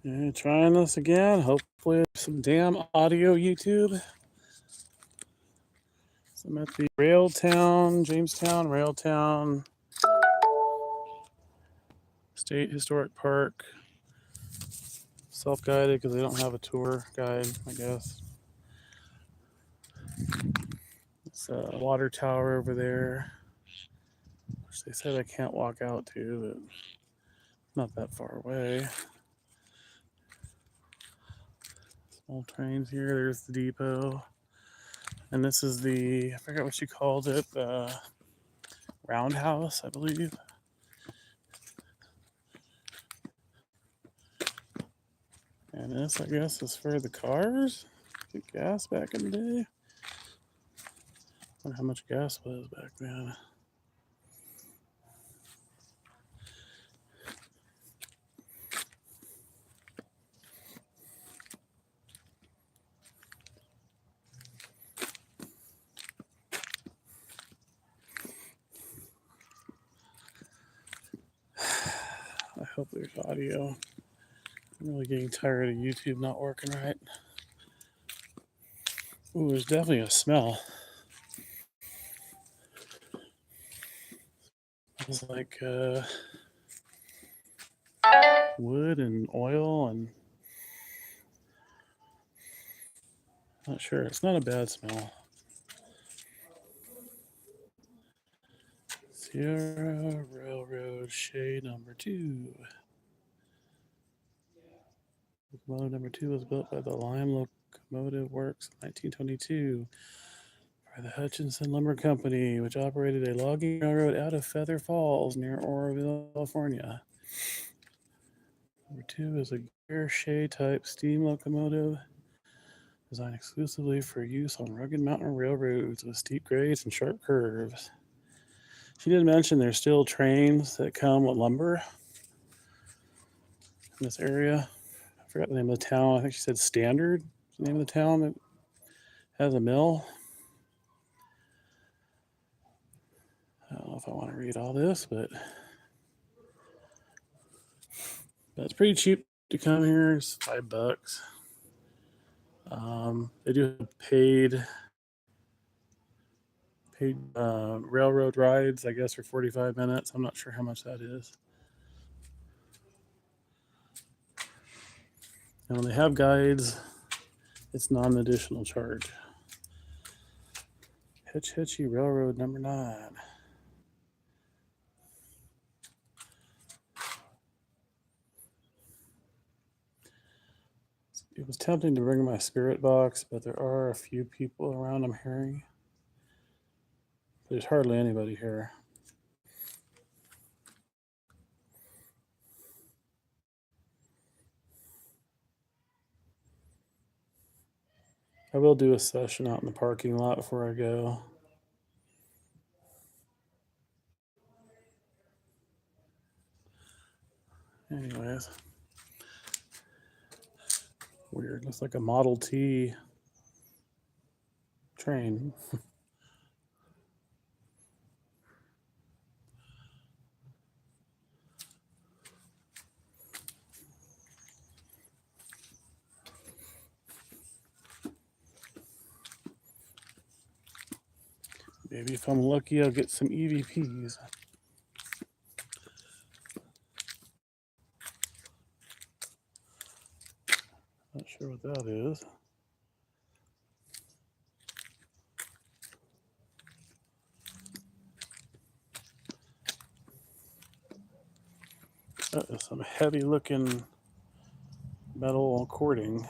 Yeah, trying this again. Hopefully, some damn audio YouTube. So I'm at the Jamestown Railtown State Historic Park. Self-guided because they don't have a tour guide, I guess. It's a water tower over there, which they said I can't walk out to, but not that far away. Small trains here. There's the depot. And this is I forget what you called it, roundhouse, I believe. And this, I guess, is for the cars. Get gas back in the day. I wonder how much gas was back then. I hope there's audio. I'm really getting tired of YouTube not working right. Ooh, there's definitely a smell. It's like wood and oil, and not sure. It's not a bad smell. Sierra Railroad Shade number 2. Locomotive number 2 was built by the Lime Locomotive Works in 1922 by the Hutchinson Lumber Company, which operated a logging railroad out of Feather Falls near Oroville, California. Number 2 is a Gear Shade type steam locomotive designed exclusively for use on rugged mountain railroads with steep grades and sharp curves. She did mention there's still trains that come with lumber in this area. I forgot the name of the town. I think she said Standard is the name of the town that has a mill. I don't know if I want to read all this, but it's pretty cheap to come here. It's $5. They do have paid railroad rides, I guess, for 45 minutes. I'm not sure how much that is. And when they have guides, it's not an additional charge. Hetch Hetchy Railroad number 9. It was tempting to bring my spirit box, but there are a few people around I'm hearing. There's hardly anybody here. I will do a session out in the parking lot before I go. Anyways. Weird. Looks like a Model T train. Maybe if I'm lucky, I'll get some EVPs. Not sure what that is. That is some heavy looking metal cording.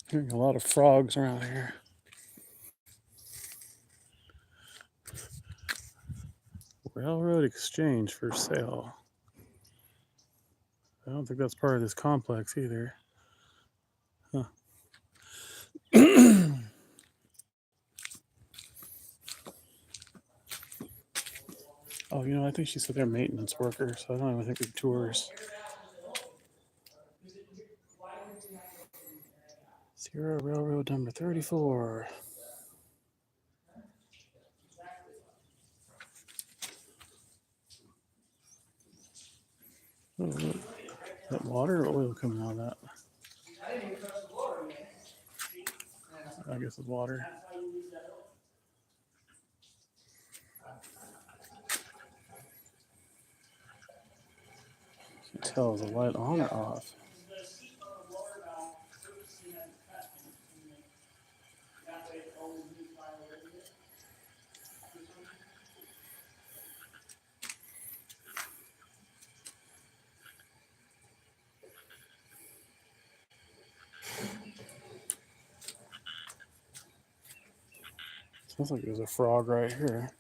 Hearing a lot of frogs around here. Railroad exchange for sale. I don't think that's part of this complex either. Huh. Oh, you know, I think she said they're maintenance workers, so I don't even think they're tours. Sierra Railroad number 34. Oh, look. Is that water or oil coming out of that? I guess it's water. Can't tell, is the light on or off? Sounds like there's a frog right here.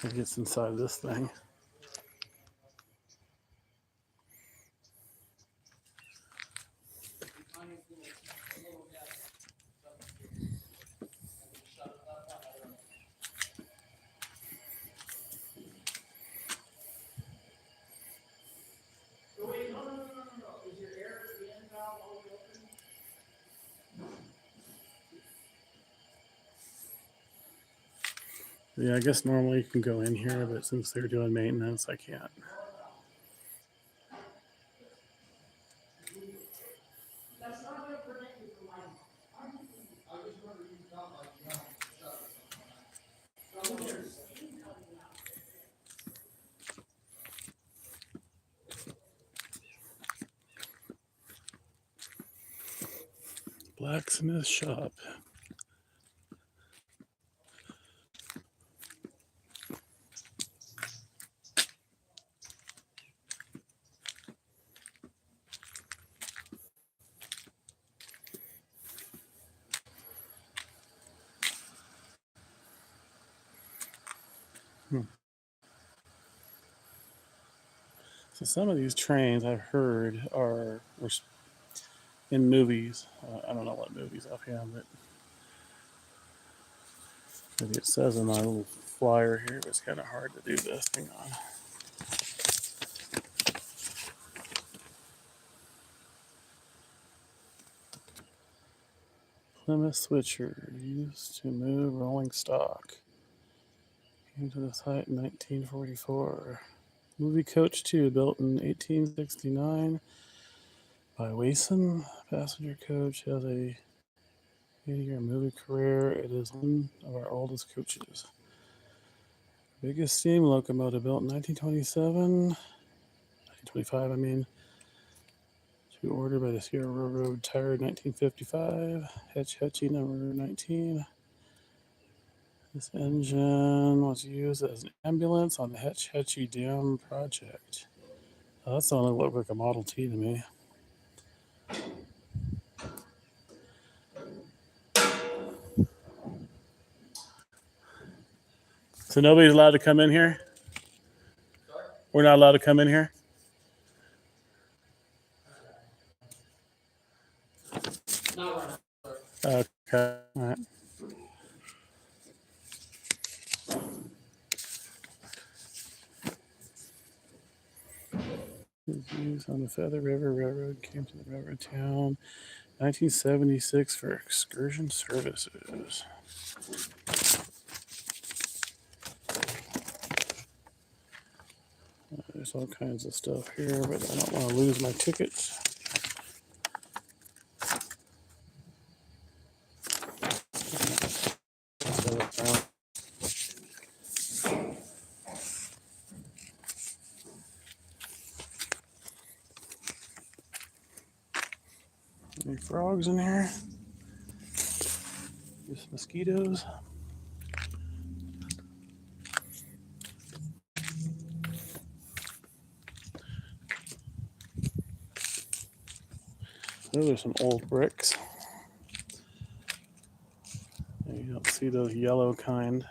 It gets inside this thing. Yeah, I guess normally you can go in here, but since they're doing maintenance, I can't. Blacksmith shop. So some of these trains I've heard are in movies. I don't know what movies offhand, but maybe it says in my little flyer here, but it's kind of hard to do this. Hang on. Plymouth switcher used to move rolling stock. Came to the site in 1944. Movie Coach 2, built in 1869 by Wason. Passenger coach has a 80-year movie career. It is one of our oldest coaches. Biggest steam locomotive built in 1925, I mean. To order by the Sierra Railroad, tired 1955. Hetchy number 19. This engine was used as an ambulance on the Hetchy Dam project. Oh, that sounded like a Model T to me. So nobody's allowed to come in here? We're not allowed to come in here? Okay. All right. Used on the Feather River Railroad, came to the railroad town 1976 for excursion services. There's all kinds of stuff here, but I don't want to lose my tickets. Any frogs in here? Just mosquitoes. Those are some old bricks. You don't see those yellow kind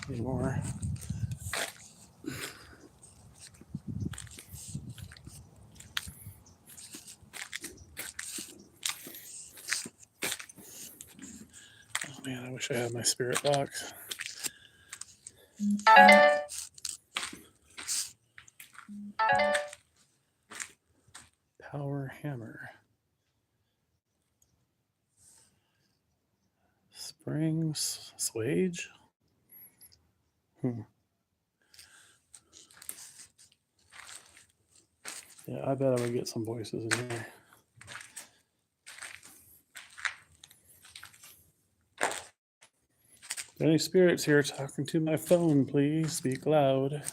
anymore. Oh man, I wish I had my spirit box. Power hammer. Spring swage? Yeah, I bet I would get some voices in here. Any spirits here talking to my phone, please speak loud.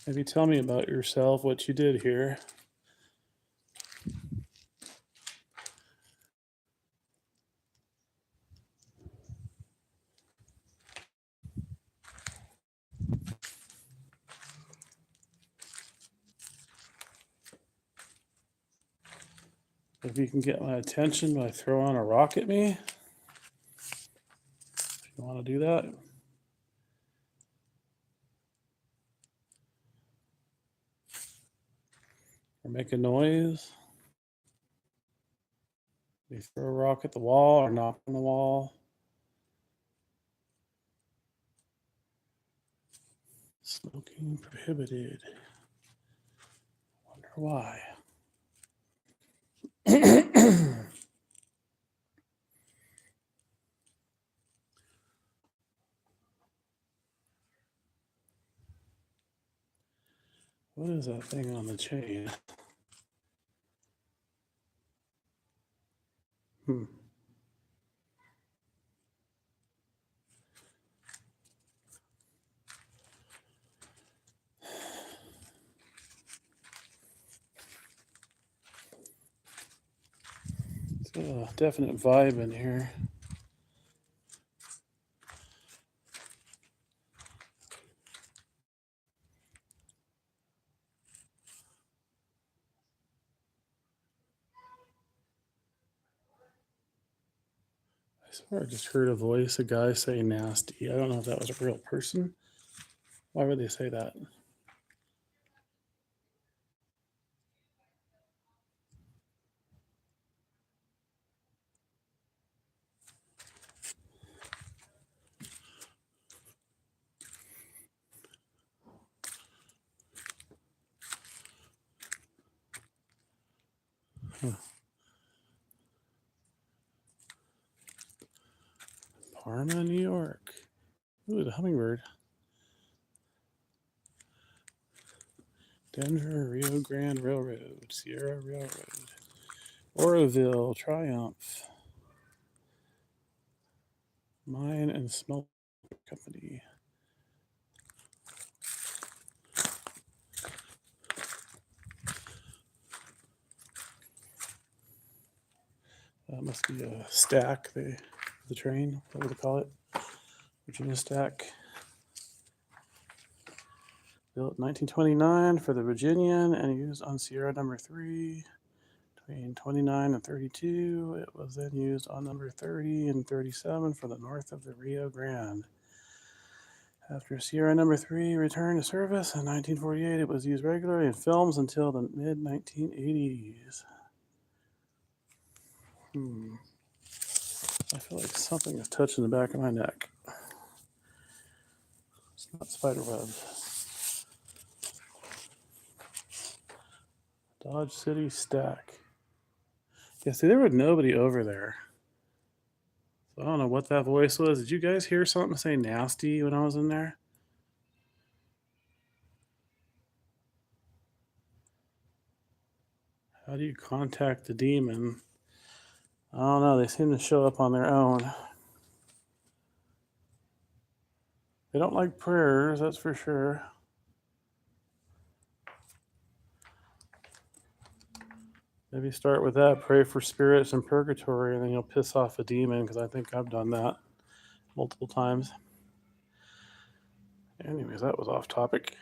Maybe tell me about yourself, what you did here. If you can get my attention by throwing a rock at me, if you want to do that. Or make a noise. Maybe throw a rock at the wall or knock on the wall. Smoking prohibited. Wonder why. What is that thing on the chain? It's got a definite vibe in here. I swear I just heard a voice, a guy say nasty. I don't know if that was a real person. Why would they say that? Parma, New York. Ooh, the hummingbird. Denver, Rio Grande Railroad, Sierra Railroad, Oroville, Triumph, Mine and Smelt Company. That must be a stack, the train, what would they call it? Virginia stack. Built 1929 for the Virginian and used on Sierra number 3 between 29 and 32. It was then used on number 30 and 37 for the north of the Rio Grande. After Sierra number 3 returned to service in 1948, it was used regularly in films until the mid-1980s. I feel like something is touching the back of my neck. It's not spider webs. Dodge City Stack. Yeah, see, there was nobody over there. So I don't know what that voice was. Did you guys hear something say nasty when I was in there? How do you contact the demon? I don't know. They seem to show up on their own. They don't like prayers, that's for sure. Maybe start with that. Pray for spirits in purgatory, and then you'll piss off a demon, because I think I've done that multiple times. Anyways, that was off topic.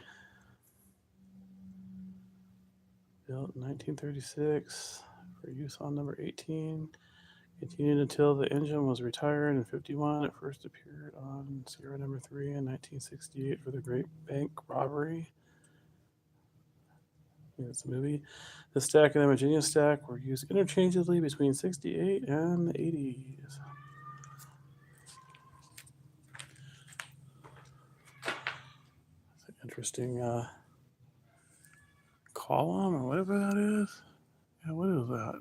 Built in 1936 for use on number 18. Continued until the engine was retired in 51. It first appeared on Sierra number 3 in 1968 for the Great Bank Robbery. It's a movie. The stack and the Virginia stack were used interchangeably between 68 and the 80s. It's an interesting column or whatever that is. Yeah, what is that?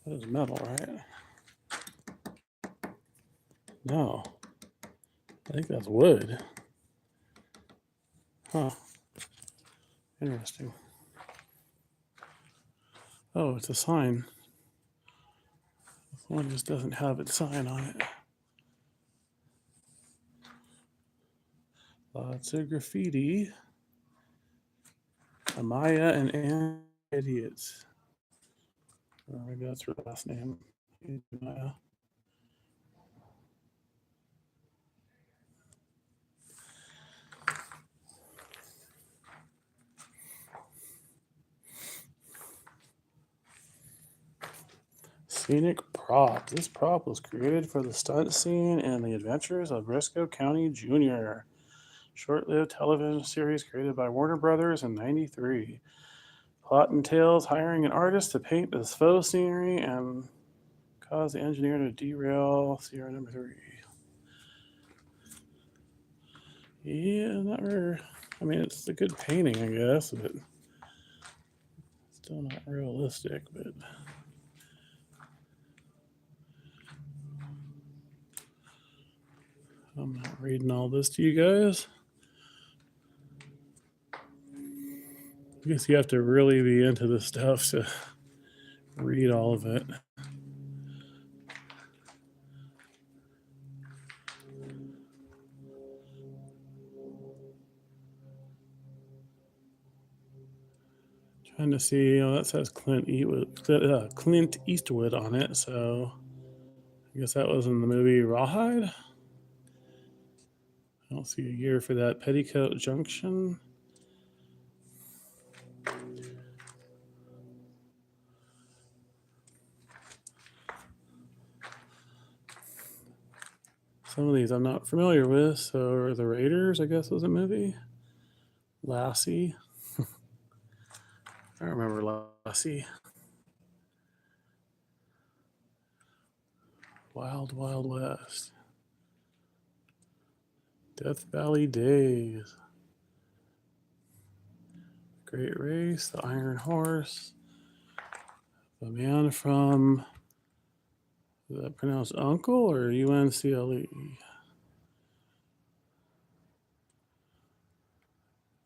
That is metal, right? No. I think that's wood. Huh. Interesting. Oh, it's a sign. This one just doesn't have its sign on it. Lots of graffiti. Amaya and Ann Idiots. Or maybe that's her last name. Amaya. Scenic prop. This prop was created for the stunt scene in The Adventures of Briscoe County Jr., short-lived television series created by Warner Brothers in '93. Plot entails hiring an artist to paint this faux scenery and cause the engineer to derail Sierra number 3. Yeah, not very. I mean, it's a good painting, I guess, but still not realistic. But I'm not reading all this to you guys. I guess you have to really be into this stuff to read all of it. Trying to see, that says Clint Eastwood on it, so I guess that was in the movie Rawhide. I don't see a year for that. Petticoat Junction. Some of these I'm not familiar with. So The Raiders, I guess, was a movie. Lassie. I remember Lassie. Wild Wild West. Death Valley Days. Great Race. The Iron Horse. The Man from, is that pronounced Uncle or UNCLE?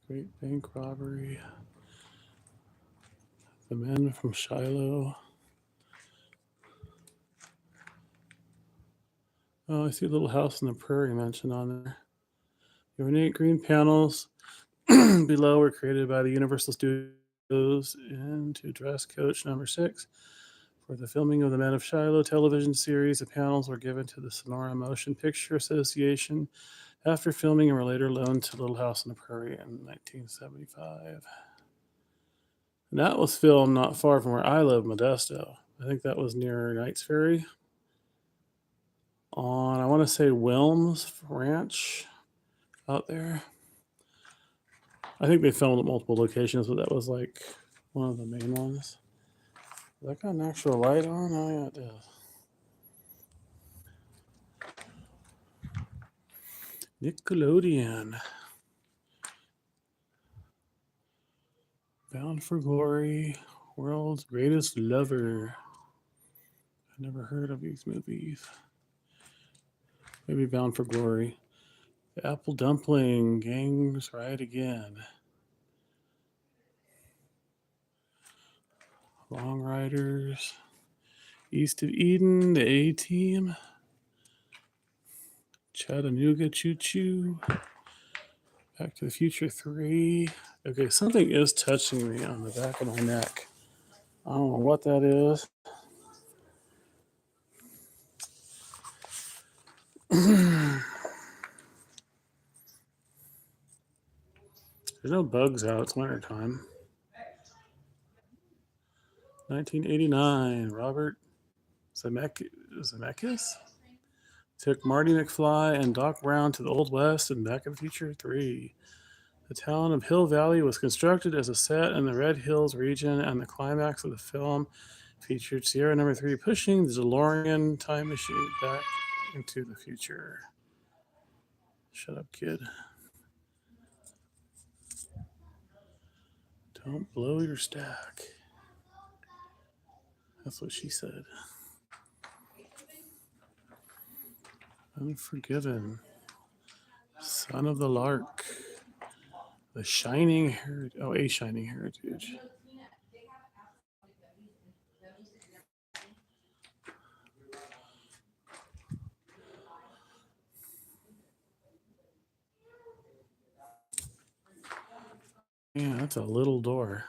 Great Bank Robbery. The Men from Shiloh. Oh, I see Little House on the Prairie mentioned on there. The ornate green panels below were created by the Universal Studios into dress coach number 6. For the filming of the Men of Shiloh television series, the panels were given to the Sonora Motion Picture Association after filming and were later loaned to Little House on the Prairie in 1975. And that was filmed not far from where I live, Modesto. I think that was near Knights Ferry. On, I want to say, Wilms Ranch out there. I think they filmed at multiple locations, but that was like one of the main ones. Has that got an actual light on? Oh, yeah, it does. Nickelodeon. Bound for Glory. World's Greatest Lover. I never heard of these movies. Maybe Bound for Glory. The Apple Dumpling. Gangs Ride Again. Long Riders. East of Eden. The A-Team. Chattanooga Choo Choo. Back to the Future 3. Okay, something is touching me on the back of my neck. I don't know what that is. There's no bugs out. It's wintertime. 1989, Robert Zemeckis took Marty McFly and Doc Brown to the Old West in Back to the Future 3. The town of Hill Valley was constructed as a set in the Red Hills region, and the climax of the film featured Sierra Number 3 pushing the DeLorean time machine back into the future. Shut up, kid. Don't blow your stack. That's what she said. Unforgiven. Son of the Lark. The Shining Heritage. Oh, A Shining Heritage. Yeah, that's a little door.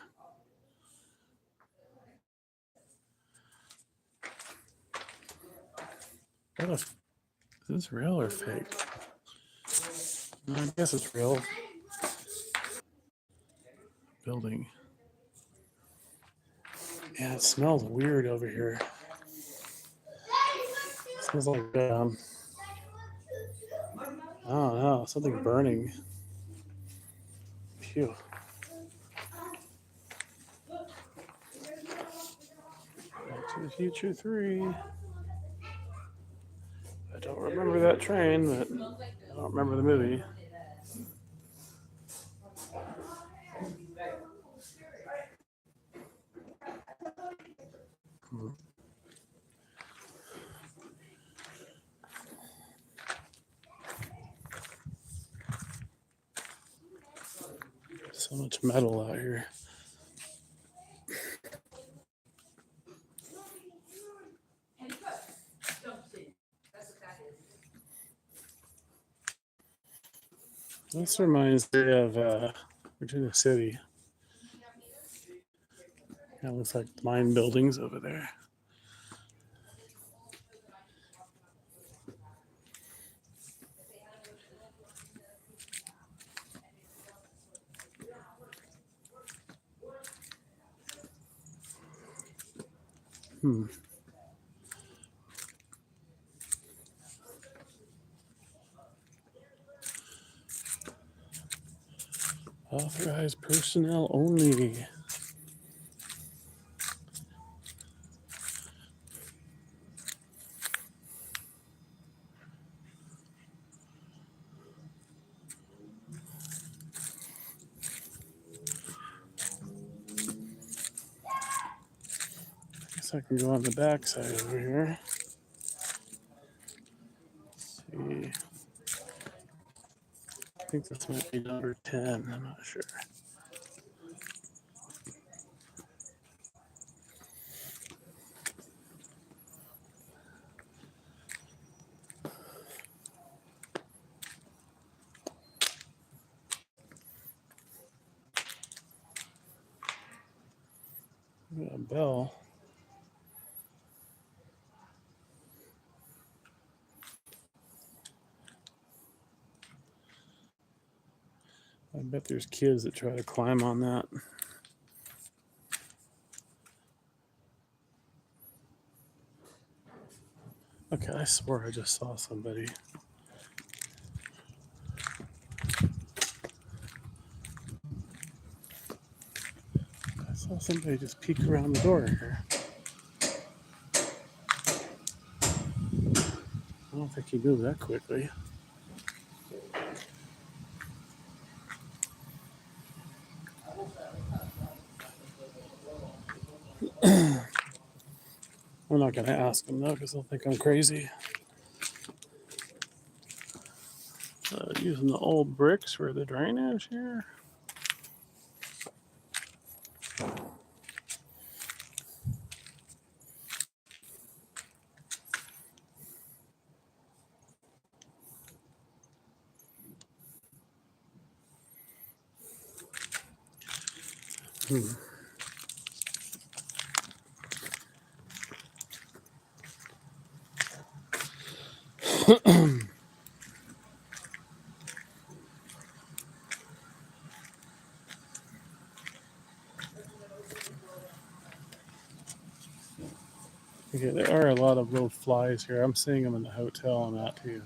Is this real or fake? I guess it's real. Building. Yeah, it smells weird over here. It smells like I don't know, something burning. Phew. Back to the Future 3. I don't remember that train, but I don't remember the movie. So much metal out here. This reminds me of Virginia City. That looks like mine buildings over there. Authorized personnel only. I guess I can go on the back side over here. Let's see. I think this might be number 10. I'm not sure. Got a bell. I bet there's kids that try to climb on that. Okay, I swore I just saw somebody. I saw somebody just peek around the door here. I don't think he moved that quickly. I'm not going to ask him though, because he'll think I'm crazy. Using the old bricks for the drainage here. Okay, there are a lot of little flies here. I'm seeing them in the hotel I'm at too.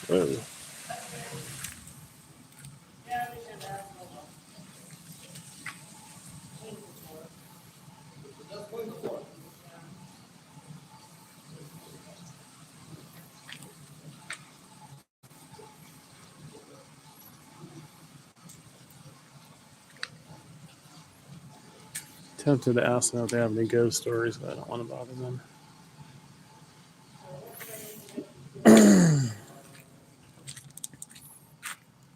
Whoa. Tempted to ask them if they have any ghost stories, but I don't want to bother them.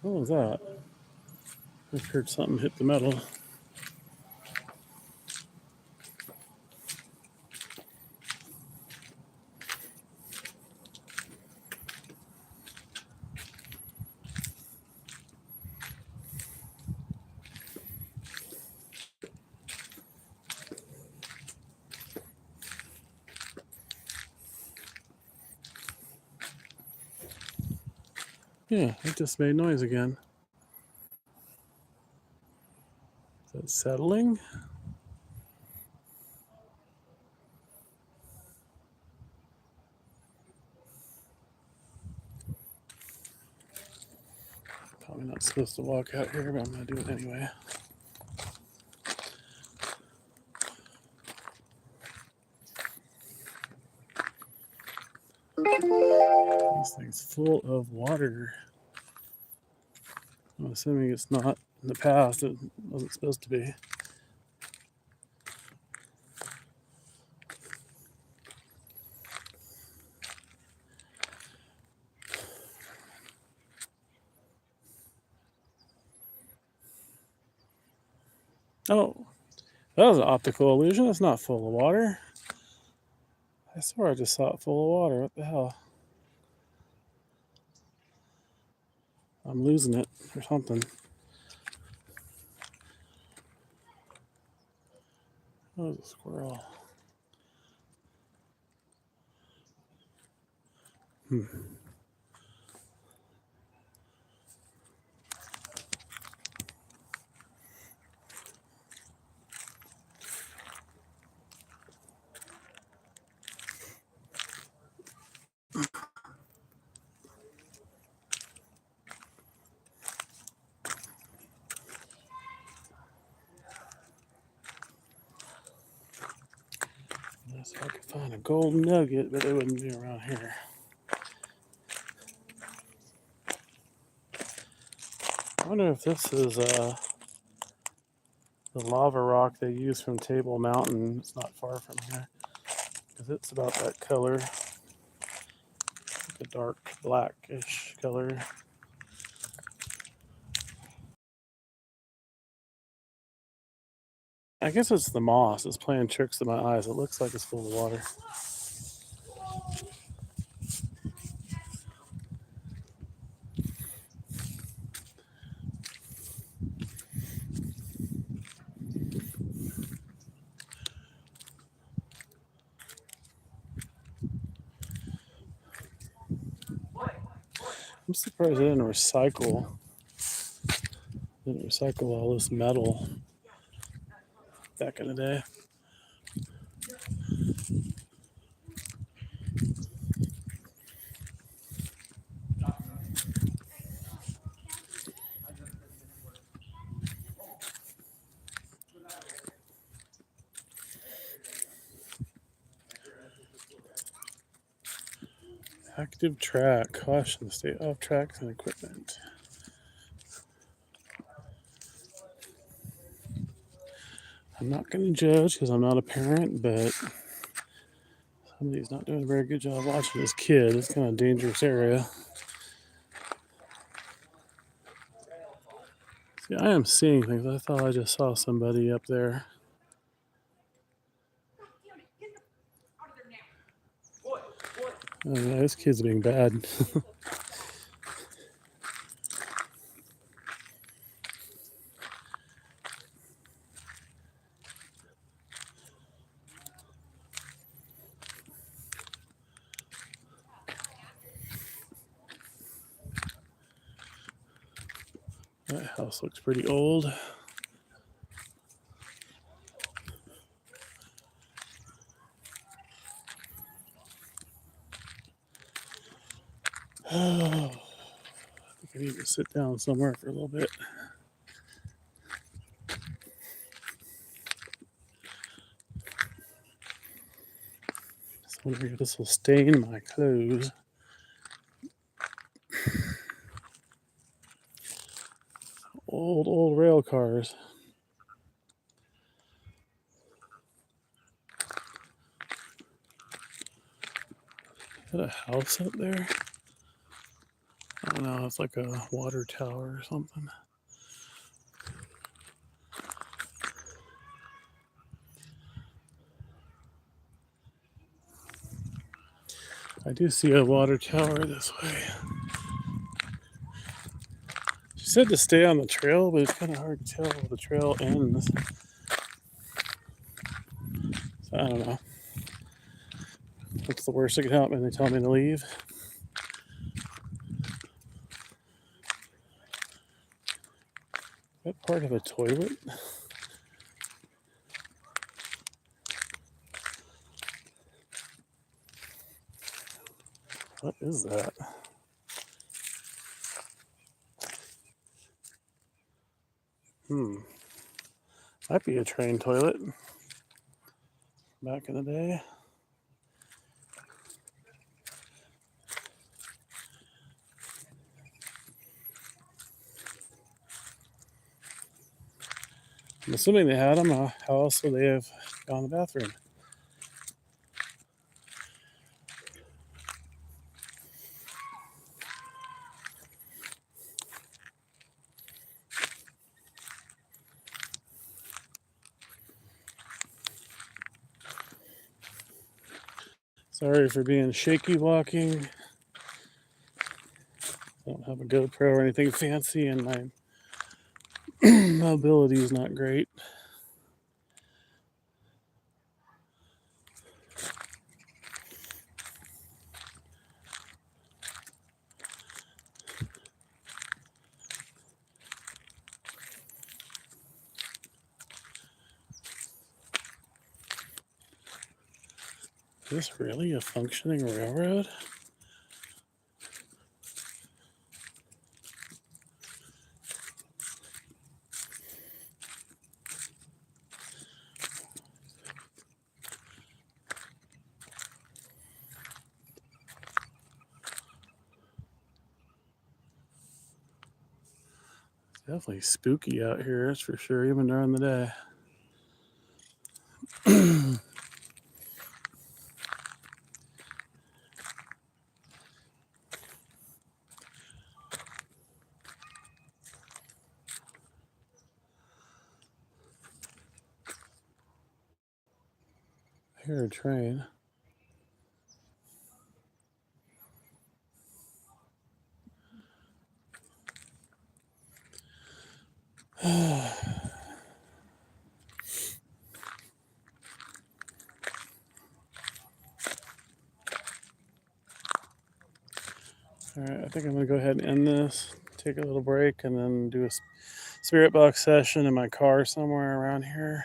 What was that? I heard something hit the metal. Yeah, it just made noise again. Is it settling? Probably not supposed to walk out here, but I'm going to do it anyway. This thing's full of water. I'm assuming it's not. In the past, it wasn't supposed to be. Oh, that was an optical illusion. It's not full of water. I swear I just saw it full of water. What the hell? I'm losing it or something. Oh, there's a squirrel. Unless I could find a gold nugget, but it wouldn't be around here. I wonder if this is the lava rock they use from Table Mountain. It's not far from here because it's about that color, like a dark blackish color. I guess it's the moss. It's playing tricks in my eyes. It looks like it's full of water. I'm surprised they didn't recycle. All this metal back in the day. Active track. Caution, stay off tracks and equipment. I'm not going to judge because I'm not a parent, but somebody's not doing a very good job watching this kid. It's kind of a dangerous area. See, I am seeing things. I thought I just saw somebody up there. Oh, yeah, this kid's being bad. That house looks pretty old. Oh, I think I need to sit down somewhere for a little bit. Just wondering if this will stain my clothes. Old rail cars. Is that a house up there? I don't know. It's like a water tower or something. I do see a water tower this way. She said to stay on the trail, but it's kind of hard to tell where the trail ends. So I don't know. What's the worst that could happen? They tell me to leave. Is that part of a toilet? What is that? Might be a train toilet. Back in the day. I'm assuming they had them. How else would they have gone to the bathroom? Sorry for being shaky walking. I don't have a GoPro or anything fancy, and my mobility is not great. Is this really a functioning railroad? Definitely spooky out here, that's for sure, even during the day. I hear a train. All right, I think I'm gonna go ahead and end this, take a little break, and then do a spirit box session in my car somewhere around here.